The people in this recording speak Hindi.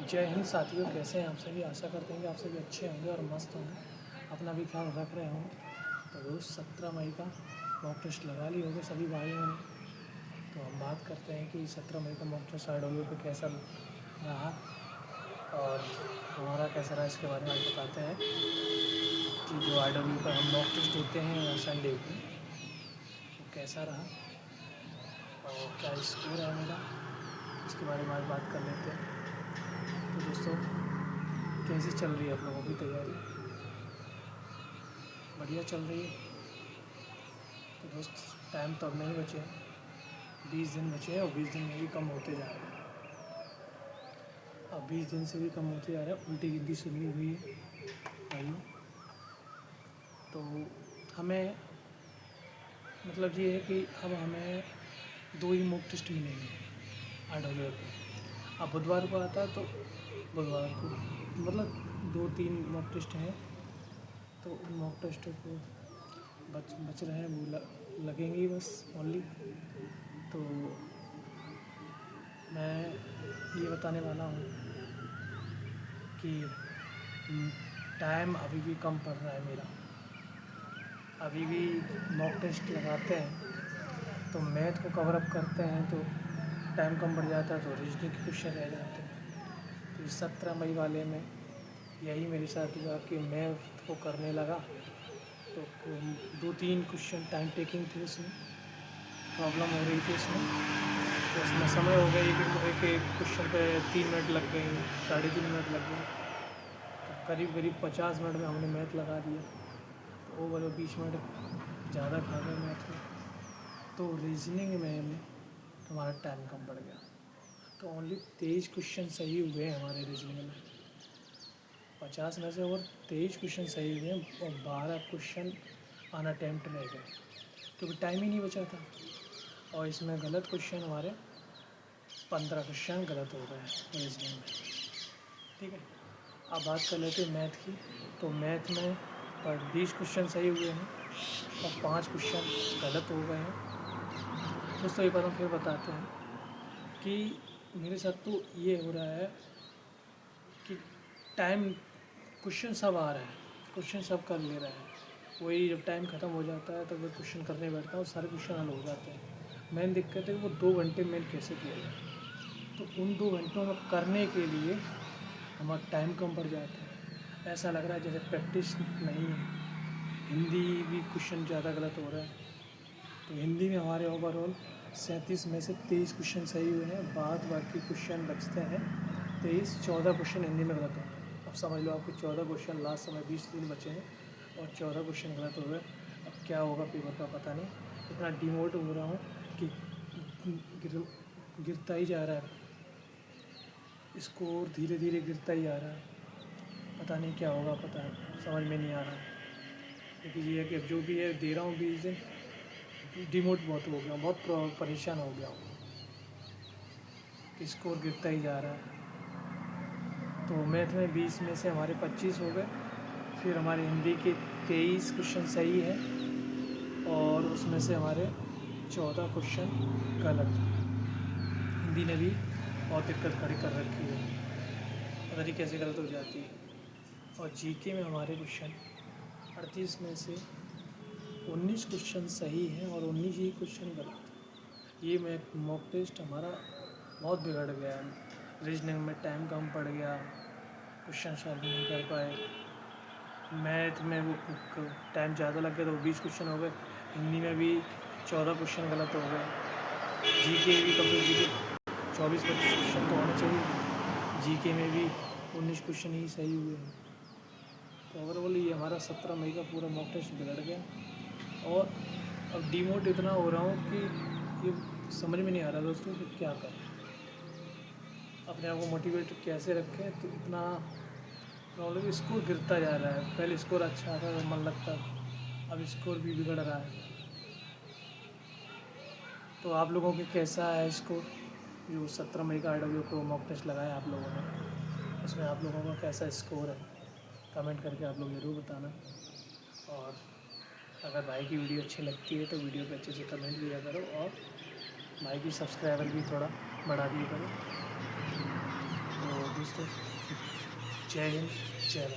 जय हिंद साथियों, कैसे हैं आप सभी। आशा करते हैं कि आप सभी अच्छे होंगे और मस्त होंगे, अपना भी ख्याल रख रहे होंगे। तो दोस्त 17 मई का मॉक टेस्ट लगा ली होंगे सभी भाइयों ने। तो हम बात करते हैं कि 17 मई का मॉक टेस्ट आरडब्ल्यू पे कैसा रहा और हमारा कैसा रहा, इसके बारे में आज बताते हैं कि जो आरडब्ल्यू पर हम मॉक टेस्ट देते हैं संडे को, वो कैसा रहा और क्या स्कोर है मेरा, इसके बारे में आज बात कर लेते हैं। तो दोस्तों, कैसी चल रही है आप लोगों की तैयारी? बढ़िया चल रही है? तो दोस्त, टाइम तो अब नहीं बचे हैं, 20 दिन बचे हैं और 20 दिन में भी कम होते जा रहे हैं। अब 20 दिन से भी कम होते जा रहे हैं, उल्टी गिनती शुरू हुई है भाइयों। तो हमें मतलब ये है कि अब हमें 2 ही मॉक टेस्ट मिलेंगे आरडब्ल्यू पे। अब बुधवार को आता है तो बुधवार को मतलब 2-3 मॉक टेस्ट हैं, तो उन मॉक टेस्टों को बच रहे हैं, वो लगेंगे ही बस ओनली। तो मैं ये बताने वाला हूँ कि टाइम अभी भी कम पड़ रहा है मेरा। अभी भी मॉक टेस्ट लगाते हैं तो मैथ को कवर अप करते हैं तो टाइम कम पड़ जाता है, तो रीजनिंग के क्वेश्चन रह जाते हैं। तो इस 17 मई वाले में यही मेरे साथ हुआ कि मैथ को करने लगा तो 2-3 क्वेश्चन टाइम टेकिंग थे, उसमें प्रॉब्लम हो रही थी उसमें। तो उसमें समय हो गया एक क्वेश्चन पे 3 मिनट लग गए, 3.5 मिनट लग गए। तो करीब 50 मिनट में हमने मैथ लगा दिया, तो ओवर 20 मिनट ज़्यादा खा गए मैथ में। तो रीजनिंग में हमारा टाइम कम पड़ गया, तो ओनली 23 क्वेश्चन सही हुए हैं हमारे रीजनिंग में। 50 में से और 23 क्वेश्चन सही हुए हैं और 12 क्वेश्चन अनअटेम्प्ट रह गए, क्योंकि टाइम ही नहीं बचा था। और इसमें गलत क्वेश्चन हमारे 15 क्वेश्चन गलत हो गए हैं रीजनिंग में। ठीक है, अब बात कर लेते हैं मैथ की। तो मैथ में 20 क्वेश्चन सही हुए हैं और 5 क्वेश्चन गलत हो गए हैं। दोस्तों, एक बार हम फिर बताते हैं कि मेरे साथ तो ये हो रहा है कि टाइम क्वेश्चन सब आ रहे हैं, क्वेश्चन सब कर ले रहे हैं, वही जब टाइम ख़त्म हो जाता है तब मैं क्वेश्चन करने बैठता हूँ, सारे क्वेश्चन हल हो जाते हैं। मेन दिक्कत है वो 2 घंटे में कैसे किया जाए। तो उन 2 घंटों में करने के लिए हमारा टाइम कम पड़ जाता है। ऐसा लग रहा है जैसे प्रैक्टिस नहीं है। हिंदी भी क्वेश्चन ज़्यादा गलत हो रहा है। तो हिंदी में हमारे ओवरऑल 37 में से 23 क्वेश्चन सही हुए हैं, बाकी क्वेश्चन बचते हैं 14 क्वेश्चन हिंदी में गलत हो गए। अब समझ लो आपके 14 क्वेश्चन, लास्ट समय 20 दिन बचे हैं और 14 क्वेश्चन गलत हो गए। अब क्या होगा पेपर का पता नहीं। इतना डिमोट हो रहा हूँ कि गिरता ही जा रहा है, स्कोर धीरे धीरे गिरता ही आ रहा है। पता नहीं क्या होगा, पता है समझ में नहीं आ रहा है। क्योंकि ये है कि अब जो भी है दे रहा हूँ 20 दिन, डिमोट बहुत हो गया, बहुत परेशान हो गया हूँ कि स्कोर गिरता ही जा रहा है। तो मैथ में 20 में से हमारे 25 हो गए, फिर हमारे हिंदी के 23 क्वेश्चन सही है और उसमें से हमारे 14 क्वेश्चन गलत। हिंदी ने भी बहुत दिक्कत खड़ी कर रखी है, पता नहीं कैसे गलत हो जाती है। और जीके में हमारे क्वेश्चन 38 में से 19 क्वेश्चन सही हैं और 19 ही क्वेश्चन गलत। ये मॉक टेस्ट हमारा बहुत बिगड़ गया है। रीजनिंग में टाइम कम पड़ गया, क्वेश्चन सॉल्व नहीं कर पाए। मैथ में वो टाइम ज़्यादा लग गया तो 20 क्वेश्चन हो गए। हिंदी में भी 14 क्वेश्चन गलत हो गए। जीके भी कम से जीके 24-25 क्वेश्चन तो होने चाहिए, जीके में भी 19 क्वेश्चन ही सही हुए हैं। तो ओवरऑल ये हमारा 17 मई का पूरा मॉक टेस्ट बिगड़ गया। और अब डिमोट इतना हो रहा हूँ कि ये समझ में नहीं आ रहा दोस्तों कि क्या करें, अपने आप को मोटिवेट कैसे रखें। तो इतना प्रॉब्लम, स्कोर गिरता जा रहा है। पहले स्कोर अच्छा था, मन लगता, अब स्कोर भी बिगड़ रहा है। तो आप लोगों के कैसा है स्कोर? जो 17 मई का आरडब्ल्यू को मॉक टेस्ट लगाया आप लोगों ने, उसमें आप लोगों का कैसा स्कोर है? कमेंट करके आप लोग ज़रूर बताना। और अगर भाई की वीडियो अच्छी लगती है तो वीडियो पे अच्छे से कमेंट किया करो और भाई की सब्सक्राइबर भी थोड़ा बढ़ा दिया करो। तो दोस्तों जय हिंद जय भारत।